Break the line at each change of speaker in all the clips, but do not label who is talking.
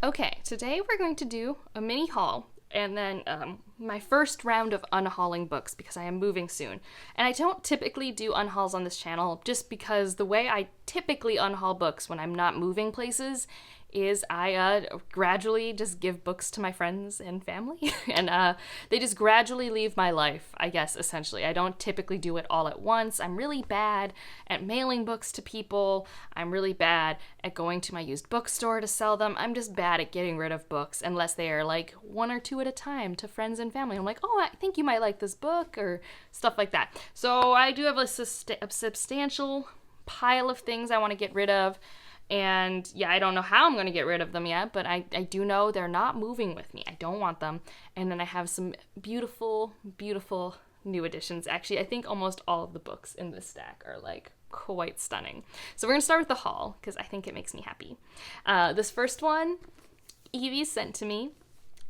Okay, today we're going to do a mini haul and then my first round of unhauling books because I am moving soon. And I don't typically do unhauls on this channel just because the way I typically unhaul books when I'm not moving places is I gradually just give books to my friends and family and they just gradually leave my life, I guess, essentially. I don't typically do it all at once. I'm really bad at mailing books to people. I'm really bad at going to my used bookstore to sell them. I'm just bad at getting rid of books unless they are like one or two at a time to friends and family. I'm like, oh, I think you might like this book or stuff like that. So I do have a substantial pile of things I want to get rid of. And yeah, I don't know how I'm going to get rid of them yet, but I do know they're not moving with me. I don't want them. And then I have some beautiful, beautiful new additions. Actually, I think almost all of the books in this stack are like quite stunning. So we're going to start with the haul because I think it makes me happy. This first one, Evie sent to me,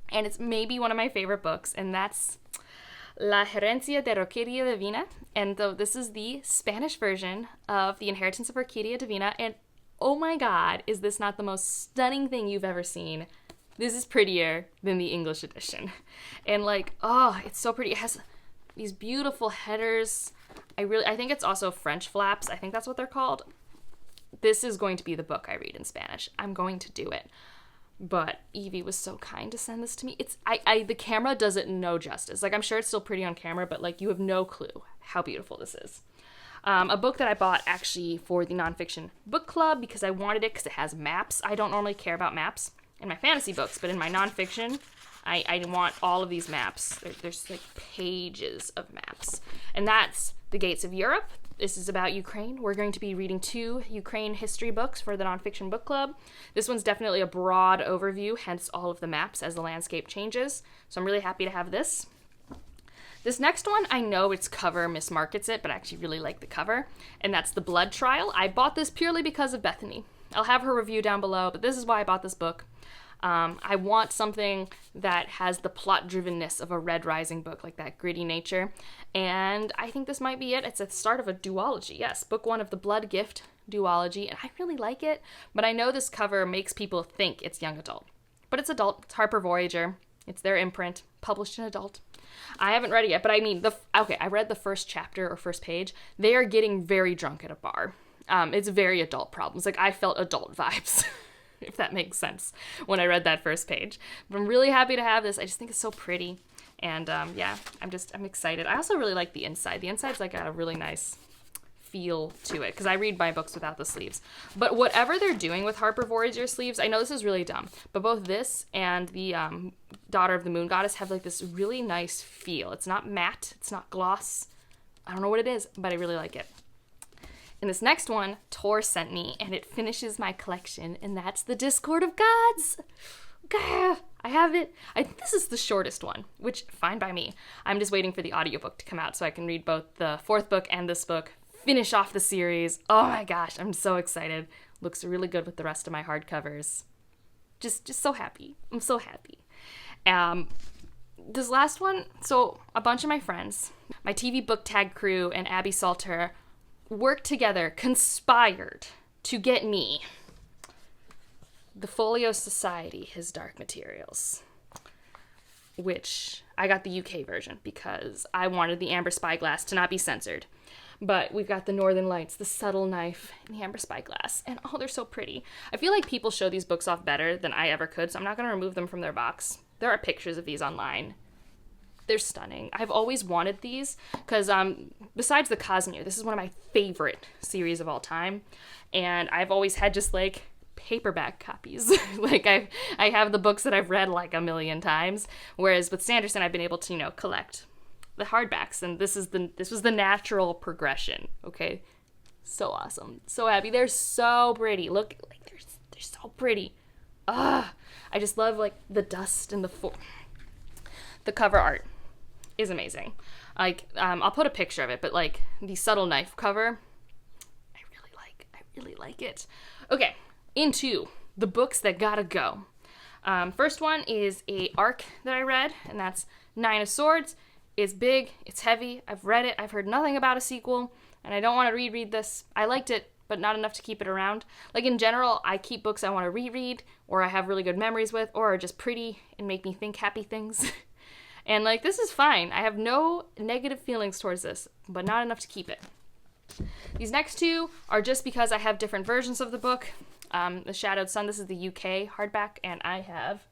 and it's maybe one of my favorite books, and that's La Herencia de Roqueria Divina. And this is the Spanish version of The Inheritance of Roqueria Divina, and oh my god, is this not the most stunning thing you've ever seen? This is prettier than the English edition. And like, oh, it's so pretty. It has these beautiful headers. I think it's also French flaps. I think that's what they're called. This is going to be the book I read in Spanish. I'm going to do it. But Evie was so kind to send this to me. The camera does it no justice. Like, I'm sure it's still pretty on camera, but like, you have no clue how beautiful this is. A book that I bought actually for the nonfiction book club because I wanted it because it has maps. I don't normally care about maps in my fantasy books, but in my nonfiction, I want all of these maps. There's like pages of maps. And that's The Gates of Europe. This is about Ukraine. We're going to be reading 2 Ukraine history books for the nonfiction book club. This one's definitely a broad overview, hence all of the maps as the landscape changes. So I'm really happy to have this. This next one, I know its cover mismarkets it, but I actually really like the cover, and that's The Blood Trial. I bought this purely because of Bethany. I'll have her review down below, but this is why I bought this book. I want something that has the plot-drivenness of a Red Rising book, like that gritty nature, and I think this might be it. It's the start of a duology. Yes, book 1 of the Blood Gift duology, and I really like it, but I know this cover makes people think it's young adult. But it's adult. It's Harper Voyager. It's their imprint, published in adult. I haven't read it yet, but I mean, I read the first chapter or first page. They are getting very drunk at a bar. It's very adult problems. Like, I felt adult vibes, if that makes sense, when I read that first page. But I'm really happy to have this. I just think it's so pretty. And yeah, I'm excited. I also really like the inside. The inside's like got a really nice feel to it because I read my books without the sleeves. But whatever they're doing with Harper Voyager sleeves, I know this is really dumb, but both this and the Daughter of the Moon Goddess have like this really nice feel. It's not matte, it's not gloss. I don't know what it is, but I really like it. And this next one, Tor sent me, and it finishes my collection, and that's The Discord of Gods. Gah, I have it. I think this is the shortest one, which fine by me. I'm just waiting for the audiobook to come out so I can read both the 4th book and this book, finish off the series. Oh my gosh, I'm so excited. Looks really good with the rest of my hardcovers. Just so happy. I'm so happy. This last one, so a bunch of my friends, my TV book tag crew and Abby Salter worked together, conspired to get me the Folio Society, His Dark Materials, which I got the UK version because I wanted the Amber Spyglass to not be censored. But we've got the Northern Lights, the Subtle Knife, and the Amber Spyglass, and oh, they're so pretty. I feel like people show these books off better than I ever could, so I'm not going to remove them from their box. There are pictures of these online. They're stunning. I've always wanted these because besides the Cosmere, this is one of my favorite series of all time, and I've always had just like paperback copies. Like I have the books that I've read like a million times, whereas with Sanderson I've been able to, collect the hardbacks, and this was the natural progression. Okay, so awesome, so happy. They're so pretty. Look, like they're so pretty. I just love like the dust and the cover art is amazing. Like I'll put a picture of it, but like the Subtle Knife cover, I really like it. Okay, into the books that gotta go. First one is a arc that I read, and that's 9 of Swords. It's big, it's heavy, I've read it, I've heard nothing about a sequel, and I don't want to reread this. I liked it but not enough to keep it around. Like, in general, I keep books I want to reread, or I have really good memories with, or are just pretty and make me think happy things. And, like, this is fine. I have no negative feelings towards this, but not enough to keep it. These next two are just because I have different versions of the book. The Shadowed Sun, this is the UK hardback, and I have,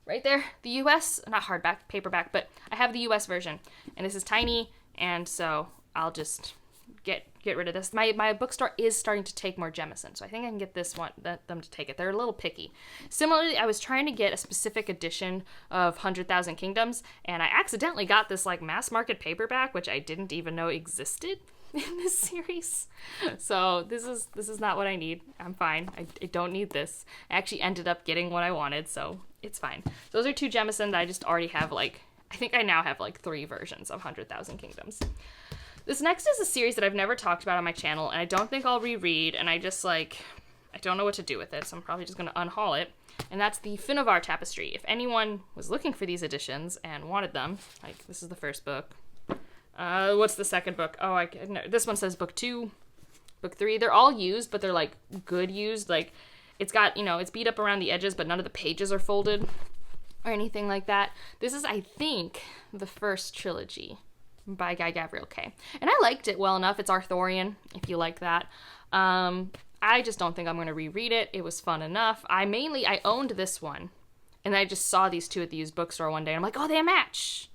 right there, the US, not hardback, paperback, but I have the US version. And this is tiny, and so I'll just get rid of this. My bookstore is starting to take more Jemison, so I think I can get them to take it. They're a little picky. Similarly, I was trying to get a specific edition of 100,000 Kingdoms, and I accidentally got this like mass market paperback, which I didn't even know existed in this series. So this is not what I need. I'm fine. I don't need this. I actually ended up getting what I wanted, so it's fine. Those are two Jemison that I just already have, like, I think I now have like 3 versions of 100,000 Kingdoms. This next is a series that I've never talked about on my channel, and I don't think I'll reread, and I don't know what to do with it, so I'm probably just going to unhaul it. And that's the Finnevar Tapestry. If anyone was looking for these editions and wanted them, like, this is the first book. What's the second book? Oh, no, this one says book 2, book 3. They're all used, but they're, like, good used. Like, it's got, it's beat up around the edges, but none of the pages are folded or anything like that. This is, I think, the first trilogy by Guy Gavriel Kay. And I liked it well enough. It's Arthurian, if you like that. I just don't think I'm going to reread it. It was fun enough. I owned this one, and I just saw these two at the used bookstore one day, and I'm like, oh, they match!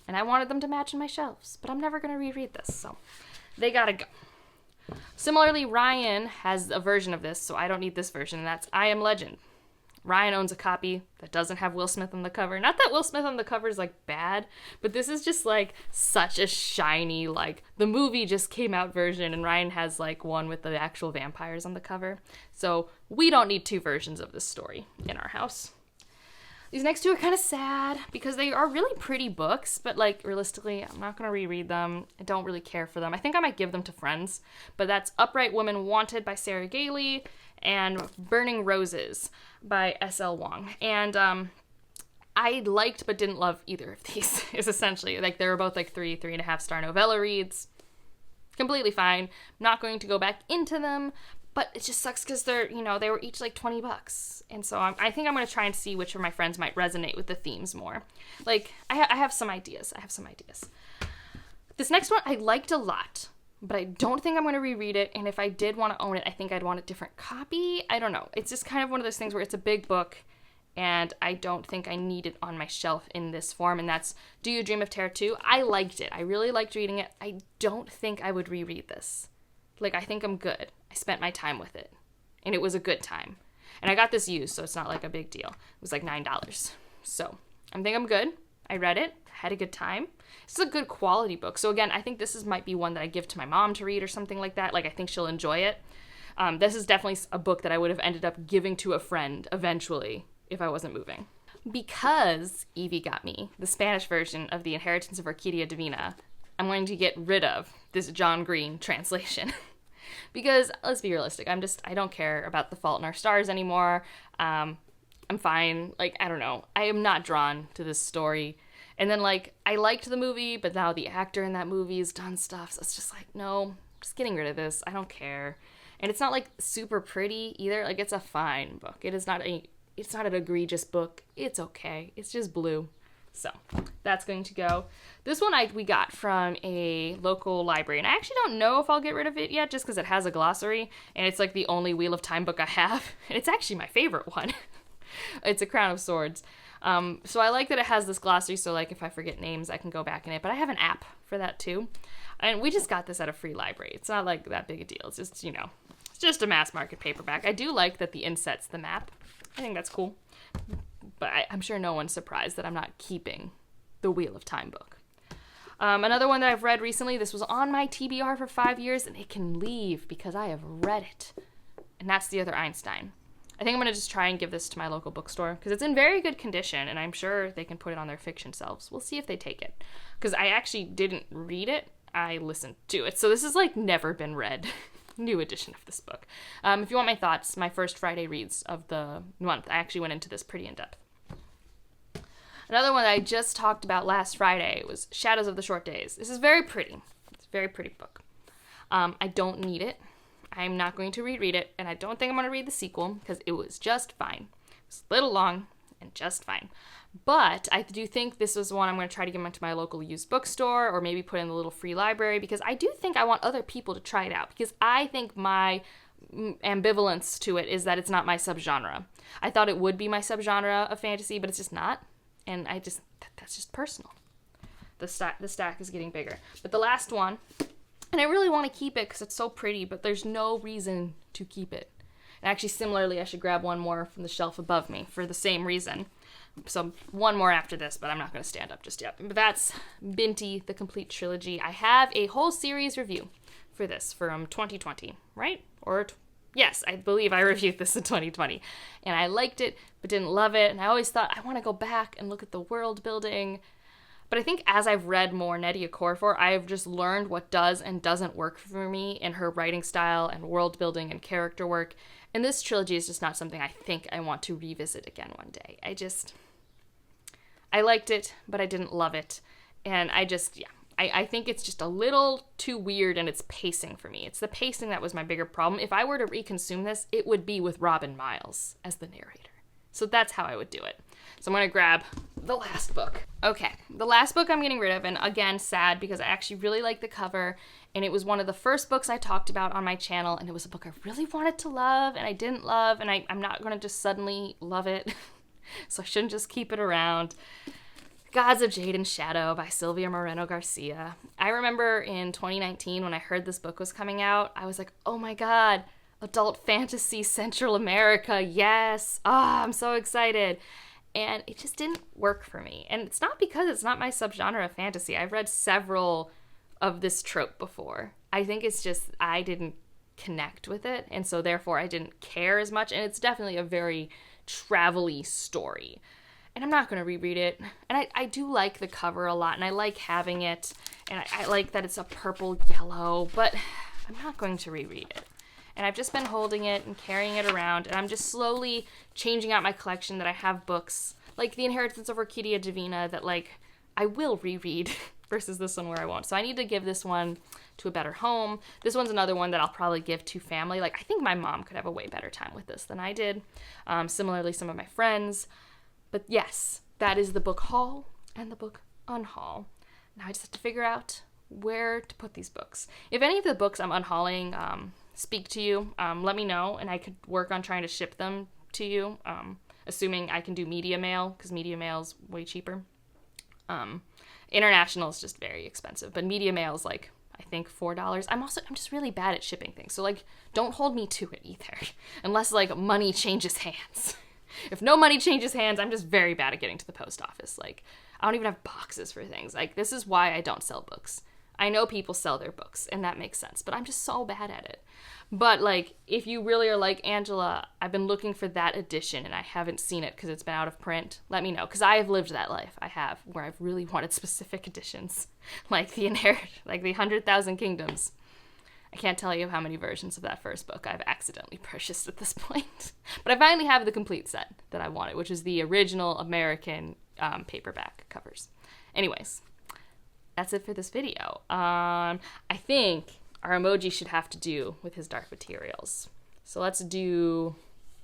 And I wanted them to match in my shelves, but I'm never going to reread this, so they gotta go. Similarly, Ryan has a version of this, so I don't need this version, and that's I Am Legend. Ryan owns a copy that doesn't have Will Smith on the cover. Not that Will Smith on the cover is, like, bad, but this is just, like, such a shiny, like, the movie just came out version, and Ryan has, like, one with the actual vampires on the cover. So we don't need 2 versions of this story in our house. These next 2 are kind of sad because they are really pretty books, but, like, realistically, I'm not going to reread them. I don't really care for them. I think I might give them to friends, but that's Upright Woman Wanted by Sarah Gailey and Burning Roses by S.L. Wong. And I liked but didn't love either of these, is essentially. Like, they were both, like, 3.5 star novella reads. Completely fine. Not going to go back into them, but it just sucks because they're, they were each, like, $20. And so I think I'm going to try and see which of my friends might resonate with the themes more. Like, I have some ideas. This next one I liked a lot, but I don't think I'm going to reread it, and if I did want to own it, I think I'd want a different copy. I don't know. It's just kind of one of those things where it's a big book, and I don't think I need it on my shelf in this form, and that's Do You Dream of Terror 2? I liked it. I really liked reading it. I don't think I would reread this. Like, I think I'm good. I spent my time with it, and it was a good time. And I got this used, so it's not, like, a big deal. It was, like, $9. So I think I'm good. I read it. Had a good time. This is a good quality book. So again, I think this might be one that I give to my mom to read or something like that. Like, I think she'll enjoy it. This is definitely a book that I would have ended up giving to a friend eventually if I wasn't moving. Because Evie got me the Spanish version of The Inheritance of Orquídea Divina, I'm going to get rid of this John Green translation. Because, let's be realistic, I don't care about The Fault in Our Stars anymore. I'm fine. Like, I don't know. I am not drawn to this story. And then, like, I liked the movie, but now the actor in that movie has done stuff, so it's just like, no, just getting rid of this. I don't care. And it's not, like, super pretty either. Like, it's a fine book. It's not an egregious book. It's okay. It's just blue. So that's going to go. This one we got from a local library, and I actually don't know if I'll get rid of it yet, just because it has a glossary, and it's, like, the only Wheel of Time book I have. And it's actually my favorite one. It's A Crown of Swords. So I like that it has this glossary, so, like, if I forget names, I can go back in it. But I have an app for that, too. And we just got this at a free library. It's not, like, that big a deal. It's just, it's just a mass market paperback. I do like that the inset's the map. I think that's cool. But I'm sure no one's surprised that I'm not keeping the Wheel of Time book. Another one that I've read recently, this was on my TBR for 5 years, and it can leave because I have read it. And that's The Other Einstein. I think I'm going to just try and give this to my local bookstore because it's in very good condition, and I'm sure they can put it on their fiction shelves. We'll see if they take it. Because I actually didn't read it. I listened to it. So this is, like, never been read. New edition of this book. If you want my thoughts, my first Friday reads of the month, I actually went into this pretty in depth. Another one that I just talked about last Friday was Shadows of the Short Days. This is very pretty. It's a very pretty book. I don't need it. I'm not going to reread it, and I don't think I'm going to read the sequel because it was just fine. It was a little long and just fine. But I do think this is one I'm going to try to give into my local used bookstore or maybe put in the little free library, because I do think I want other people to try it out, because I think my ambivalence to it is that it's not my subgenre. I thought it would be my subgenre of fantasy, but it's just not. And that's just personal. The stack is getting bigger. But the last one, and I really want to keep it because it's so pretty, but there's no reason to keep it. And actually, similarly, I should grab one more from the shelf above me for the same reason. So one more after this, but I'm not going to stand up just yet. But that's Binti, the complete trilogy. I have a whole series review for this from 2020, right? Yes, I believe I reviewed this in 2020. And I liked it, but didn't love it. And I always thought, I want to go back and look at the world building. But I think as I've read more Nnedi Okorafor, I've just learned what does and doesn't work for me in her writing style and world building and character work. And this trilogy is just not something I think I want to revisit again one day. I liked it, but I didn't love it. And I think it's just a little too weird in its pacing for me. It's the pacing that was my bigger problem. If I were to reconsume this, it would be with Robin Miles as the narrator. So that's how I would do it. So I'm going to grab the last book. Okay, the last book I'm getting rid of, and again, sad because I actually really like the cover, and it was one of the first books I talked about on my channel, and it was a book I really wanted to love, and I didn't love, and I'm not going to just suddenly love it, so I shouldn't just keep it around. Gods of Jade and Shadow by Silvia Moreno Garcia. I remember in 2019 when I heard this book was coming out, I was like, oh my god, adult fantasy Central America, yes! I'm so excited. And it just didn't work for me. And it's not because it's not my subgenre of fantasy. I've read several of this trope before. I think it's just I didn't connect with it, and so therefore I didn't care as much. And it's definitely a very travel-y story. And I'm not going to reread it. And I do like the cover a lot, and I like having it, and I like that it's a purple yellow, but I'm not going to reread it. And I've just been holding it and carrying it around, and I'm just slowly changing out my collection that I have books, like The Inheritance of Orquídea Divina, that, like, I will reread versus this one where I won't. So I need to give this one to a better home. This one's another one that I'll probably give to family. Like, I think my mom could have a way better time with this than I did. Similarly, some of my friends. But yes, that is the book haul and the book unhaul. Now I just have to figure out where to put these books. If any of the books I'm unhauling speak to you, let me know, and I could work on trying to ship them to you, assuming I can do media mail, because media mail is way cheaper. International is just very expensive, but media mail is like, I think $4. I'm just really bad at shipping things, so like, don't hold me to it either, unless like money changes hands. If no money changes hands, I'm just very bad at getting to the post office. Like, I don't even have boxes for things. Like, this is why I don't sell books. I know people sell their books, and that makes sense, but I'm just so bad at it. But, like, if you really are like, Angela, I've been looking for that edition, and I haven't seen it because it's been out of print, let me know, because I have lived that life. I have, where I've really wanted specific editions, like the 100,000 Kingdoms. I can't tell you how many versions of that first book I've accidentally purchased at this point. But I finally have the complete set that I wanted, which is the original American paperback covers. Anyways, that's it for this video. I think our emoji should have to do with his dark materials. So let's do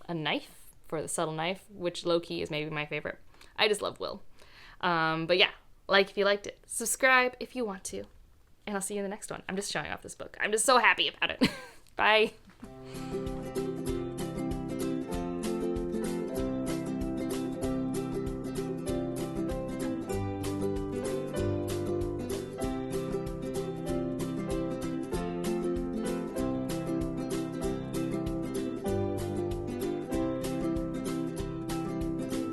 a knife for the subtle knife, which low-key is maybe my favorite. I just love Will. But yeah, like if you liked it. Subscribe if you want to. And I'll see you in the next one. I'm just showing off this book. I'm just so happy about it. Bye.